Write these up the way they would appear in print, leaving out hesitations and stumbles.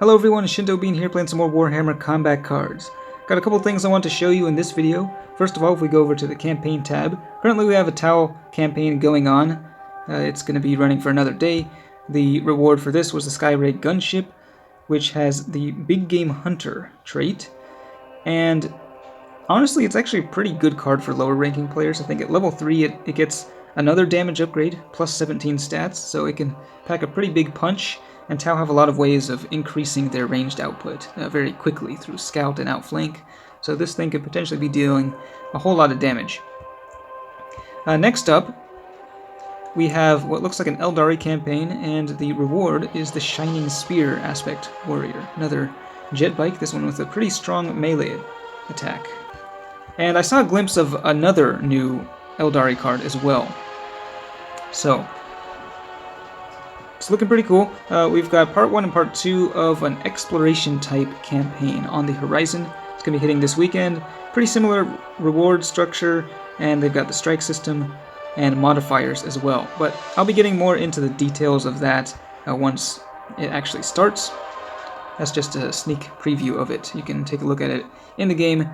Hello everyone, Shinto Bean here playing some more Warhammer combat cards. Got a couple things I want to show you in this video. First of all, if we go over to the campaign tab, currently we have a Tau campaign going on. It's going to be running for another day. The reward for this was the Skyraid Gunship, which has the Big Game Hunter trait. And honestly, it's actually a pretty good card for lower ranking players. I think at level 3 it gets another damage upgrade, plus 17 stats, so it can pack a pretty big punch. And Tau have a lot of ways of increasing their ranged output very quickly through scout and outflank, so this thing could potentially be dealing a whole lot of damage. Next up, we have what looks like an Eldari campaign, and the reward is the Shining Spear Aspect Warrior. Another jet bike, this one with a pretty strong melee attack. And I saw a glimpse of another new Eldari card as well. So, it's looking pretty cool. We've got part 1 and part 2 of an exploration type campaign on the horizon. It's going to be hitting this weekend. Pretty similar reward structure, and they've got the strike system and modifiers as well. But I'll be getting more into the details of that once it actually starts. That's just a sneak preview of it. You can take a look at it in the game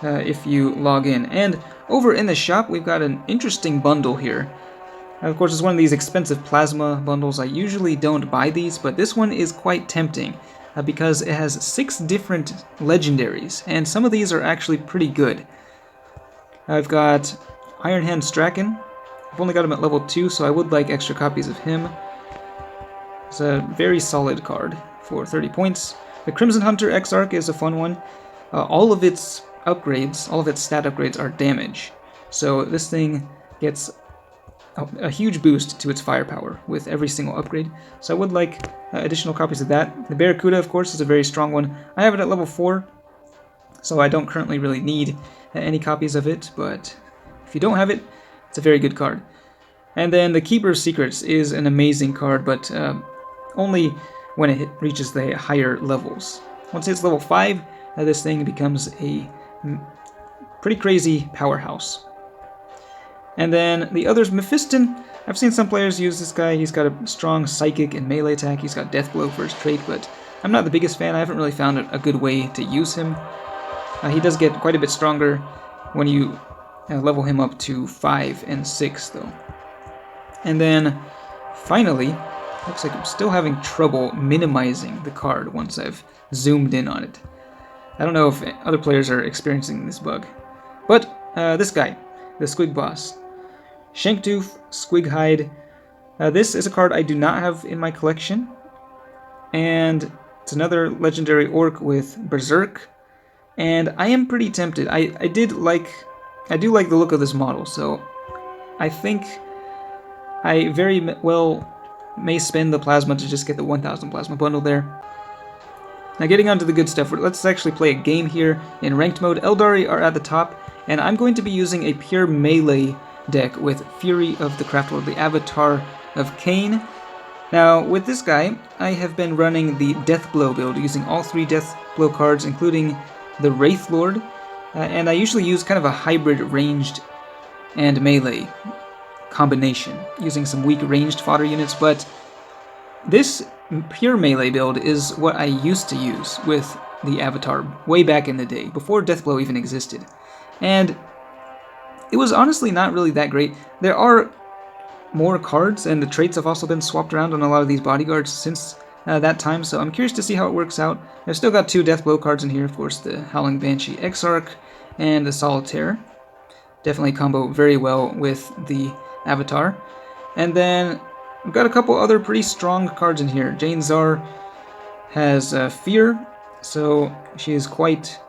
if you log in. And over in the shop, we've got an interesting bundle here. Of course, it's one of these expensive plasma bundles. I usually don't buy these, but this one is quite tempting because it has 6 different legendaries, and some of these are actually pretty good. I've got Ironhand Strachan. I've only got him at level 2, so I would like extra copies of him. It's a very solid card for 30 points. The Crimson Hunter Exarch is a fun one. All of its upgrades, all of its stat upgrades are damage, so this thing gets a huge boost to its firepower with every single upgrade, so I would like additional copies of that. The Barracuda, of course, is a very strong one. I have it at level 4, so I don't currently really need any copies of it, but if you don't have it, it's a very good card. And then the Keeper's Secrets is an amazing card, but only when it reaches the higher levels. Once it's level 5, this thing becomes a pretty crazy powerhouse. And then the others, Mephiston. I've seen some players use this guy. He's got a strong psychic and melee attack. He's got death blow for his trait, but I'm not the biggest fan. I haven't really found a good way to use him. He does get quite a bit stronger when you level him up to 5 and 6, though. And then, finally, looks like I'm still having trouble minimizing the card once I've zoomed in on it. I don't know if other players are experiencing this bug. But this guy, the Squig Boss. Shanktooth, Squighide. This is a card I do not have in my collection. And it's another legendary orc with Berserk. And I am pretty tempted. I do like the look of this model, so I think I very well may spend the plasma to just get the 1000 plasma bundle there. Now getting on to the good stuff, let's actually play a game here in ranked mode. Eldari are at the top, and I'm going to be using a pure melee deck with Fury of the Craftworld, the avatar of Kane. Now, with this guy, I have been running the Death Blow build, using all 3 Death Blow cards, including the Wraith Lord, and I usually use kind of a hybrid ranged and melee combination, using some weak ranged fodder units, but this pure melee build is what I used to use with the avatar way back in the day, before Death Blow even existed. And it was honestly not really that great. There are more cards, and the traits have also been swapped around on a lot of these bodyguards since that time, so I'm curious to see how it works out. I've still got 2 Death Blow cards in here, of course, the Howling Banshee Exarch and the Solitaire. Definitely combo very well with the avatar. And then I've got a couple other pretty strong cards in here. Jane Czar has Fear, so she is quite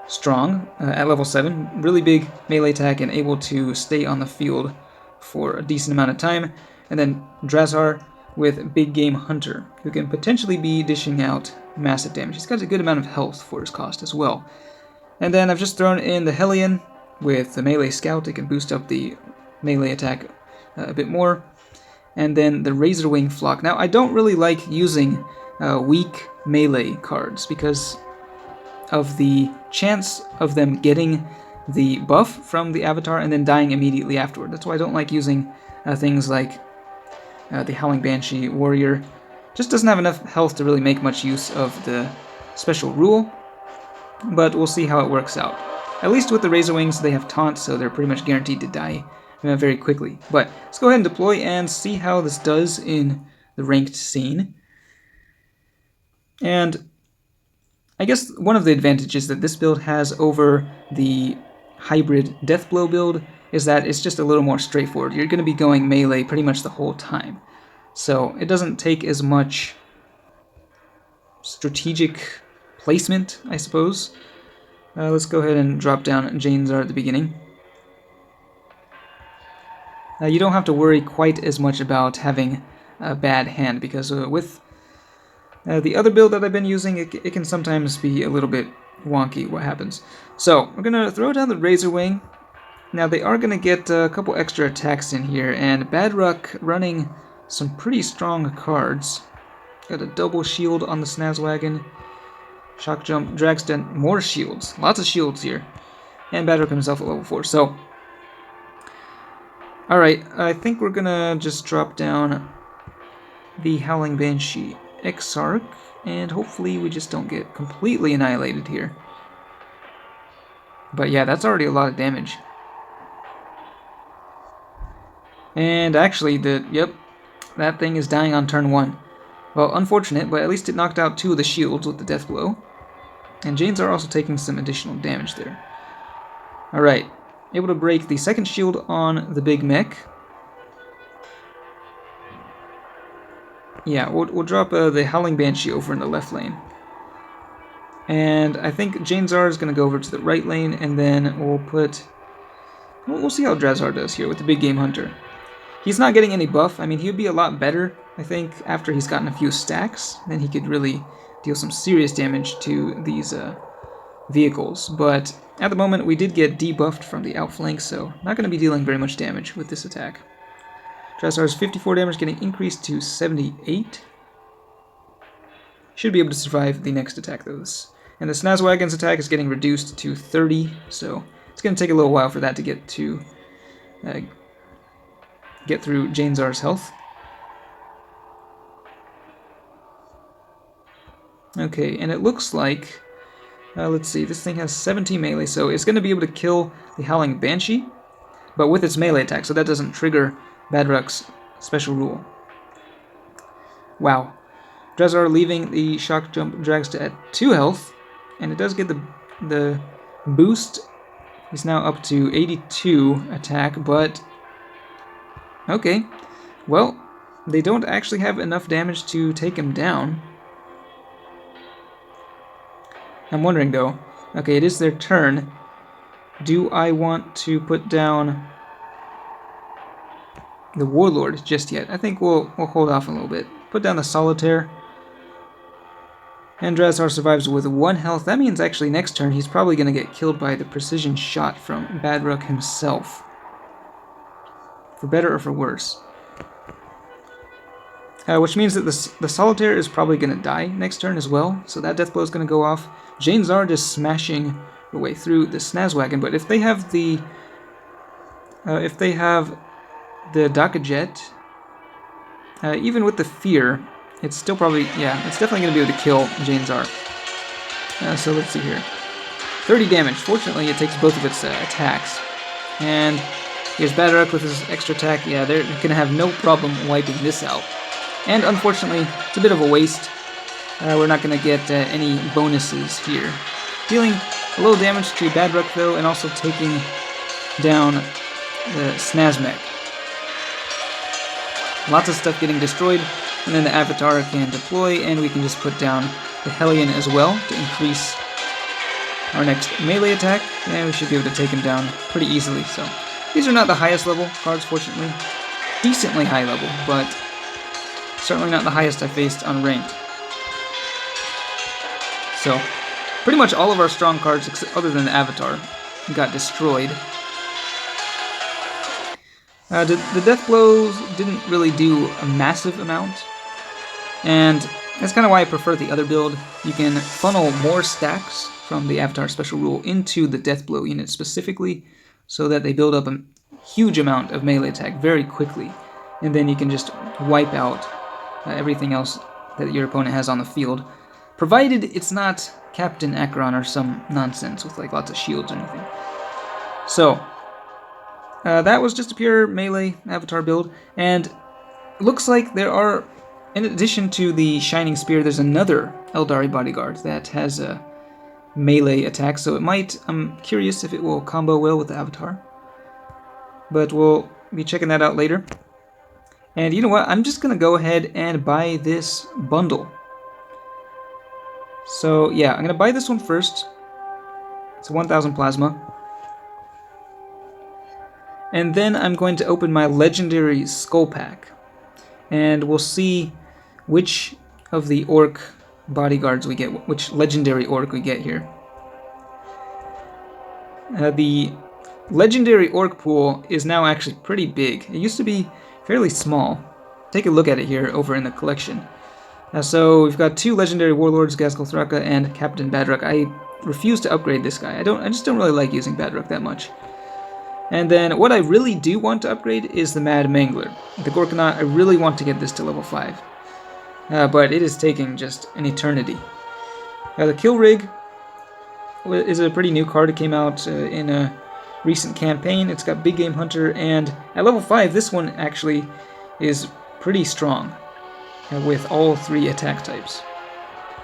strong at level 7. Really big melee attack and able to stay on the field for a decent amount of time. And then Drazhar with Big Game Hunter, who can potentially be dishing out massive damage. He's got a good amount of health for his cost as well. And then I've just thrown in the Hellion with the melee scout. It can boost up the melee attack a bit more. And then the Razorwing Flock. Now, I don't really like using weak melee cards because of the chance of them getting the buff from the avatar and then dying immediately afterward. That's why I don't like using things like the Howling Banshee Warrior Just doesn't have enough health to really make much use of the special rule, but we'll see how it works out. At least with the Razor Wings, they have taunt, so they're pretty much guaranteed to die very quickly. But let's go ahead and deploy and see how this does in the ranked scene. And I guess one of the advantages that this build has over the hybrid Deathblow build is that it's just a little more straightforward. You're going to be going melee pretty much the whole time. So it doesn't take as much strategic placement, I suppose. Let's go ahead and drop down Janezar at the beginning. You don't have to worry quite as much about having a bad hand, because with the other build that I've been using, it can sometimes be a little bit wonky what happens. So we're going to throw down the Razor Wing. Now they are going to get a couple extra attacks in here, and Badrukk running some pretty strong cards. Got a double shield on the Snazwagon. Shock Jump drags down more shields. Lots of shields here. And Badrukk himself at level 4. So, alright, I think we're gonna just drop down the Howling Banshee Exarch, and hopefully we just don't get completely annihilated here. But yeah, that's already a lot of damage. And actually, that thing is dying on turn 1. Well, unfortunate, but at least it knocked out 2 of the shields with the death blow. And Janes are also taking some additional damage there. Alright, able to break the second shield on the big mech. Yeah, we'll drop the Howling Banshee over in the left lane. And I think Janezar is going to go over to the right lane, and then we'll see how Drazhar does here with the Big Game Hunter. He's not getting any buff. I mean, he would be a lot better, I think, after he's gotten a few stacks. Then he could really deal some serious damage to these vehicles. But at the moment, we did get debuffed from the outflank, so not going to be dealing very much damage with this attack. Drazhar's 54 damage getting increased to 78. Should be able to survive the next attack, though. And the Snazwagon's attack is getting reduced to 30, so it's going to take a little while for that to get through Janezar's health. Okay, and it looks like, let's see, this thing has 17 melee, so it's going to be able to kill the Howling Banshee, but with its melee attack, so that doesn't trigger Badrukk's special rule. Wow. Drazhar leaving the Shock Jump drags to at 2 health, and it does get the boost. He's now up to 82 attack, but okay, well, they don't actually have enough damage to take him down. I'm wondering, though, okay, it is their turn. Do I want to put down the Warlord just yet? I think we'll hold off a little bit. Put down the Solitaire. And Drazhar survives with 1 health. That means actually next turn he's probably going to get killed by the precision shot from Badrukk himself. For better or for worse. Which means that the Solitaire is probably going to die next turn as well, so that death blow is going to go off. Janezar just smashing her way through the Snazwagon, but if they have the Dakajet, even with the Fear, it's still probably, yeah, it's definitely going to be able to kill Janezar. So let's see here. 30 damage. Fortunately, it takes both of its attacks. And here's Badrukk with his extra attack. Yeah, they're going to have no problem wiping this out. And unfortunately, it's a bit of a waste. We're not going to get any bonuses here. Dealing a little damage to Badrukk, though, and also taking down the Snazmech. Lots of stuff getting destroyed, and then the Avatar can deploy, and we can just put down the Hellion as well to increase our next melee attack, and we should be able to take him down pretty easily. So these are not the highest level cards, fortunately. Decently high level, but certainly not the highest I faced on ranked. So, pretty much all of our strong cards, other than the Avatar, got destroyed. The death blows didn't really do a massive amount, and that's kind of why I prefer the other build. You can funnel more stacks from the Avatar special rule into the death blow unit specifically, so that they build up a huge amount of melee attack very quickly, and then you can just wipe out everything else that your opponent has on the field, provided it's not Captain Acheron or some nonsense with like lots of shields or anything. So, that was just a pure melee avatar build, and it looks like there are, in addition to the Shining Spear, there's another Eldari bodyguard that has a melee attack, so it might, I'm curious if it will combo well with the avatar. But we'll be checking that out later. And you know what, I'm just gonna go ahead and buy this bundle. So yeah, I'm gonna buy this one first. It's 1000 plasma. And then I'm going to open my Legendary Skull Pack. And we'll see which of the orc bodyguards we get, which legendary orc we get here. The legendary orc pool is now actually pretty big. It used to be fairly small. Take a look at it here over in the collection. So we've got 2 legendary warlords, Ghazghkull Thraka and Captain Badrukk. I refuse to upgrade this guy. I just don't really like using Badrukk that much. And then what I really do want to upgrade is the Mad Mangler. The Gorkanaut, I really want to get this to level 5. But it is taking just an eternity. The Kill Rig is a pretty new card. It came out in a recent campaign. It's got Big Game Hunter, and at level 5 this one actually is pretty strong with all 3 attack types.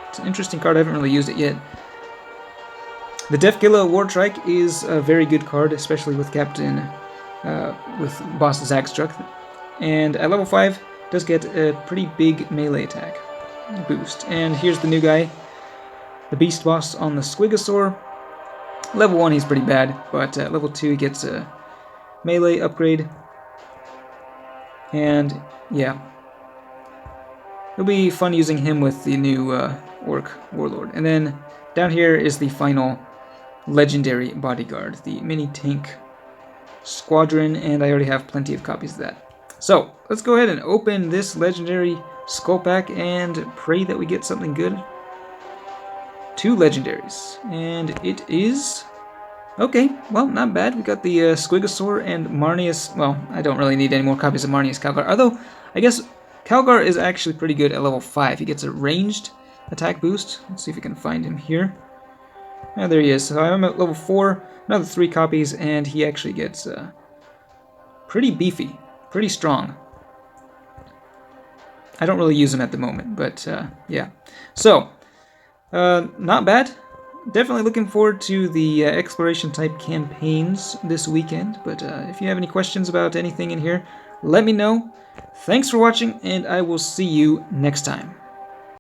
It's an interesting card. I haven't really used it yet. The Defgilla Wartrike is a very good card, especially with with Boss Zagstruck. And at level 5, does get a pretty big melee attack boost. And here's the new guy, the Beast Boss on the Squigosaur. Level 1 he's pretty bad, but at level 2 he gets a melee upgrade. And yeah, it'll be fun using him with the new Orc Warlord. And then down here is the final legendary bodyguard, the mini tank squadron, and I already have plenty of copies of that. So let's go ahead and open this legendary skull pack and pray that we get something good. 2 legendaries, and it is okay. Well, not bad. We got the Squigosaur and Marnius. Well, I don't really need any more copies of Marnius Calgar, although I guess Calgar is actually pretty good at level 5. He gets a ranged attack boost. Let's see if we can find him here. Oh, there he is. So I'm at level 4, another 3 copies, and he actually gets pretty beefy, pretty strong. I don't really use him at the moment, but yeah. So, not bad. Definitely looking forward to the exploration type campaigns this weekend, but if you have any questions about anything in here, let me know. Thanks for watching, and I will see you next time.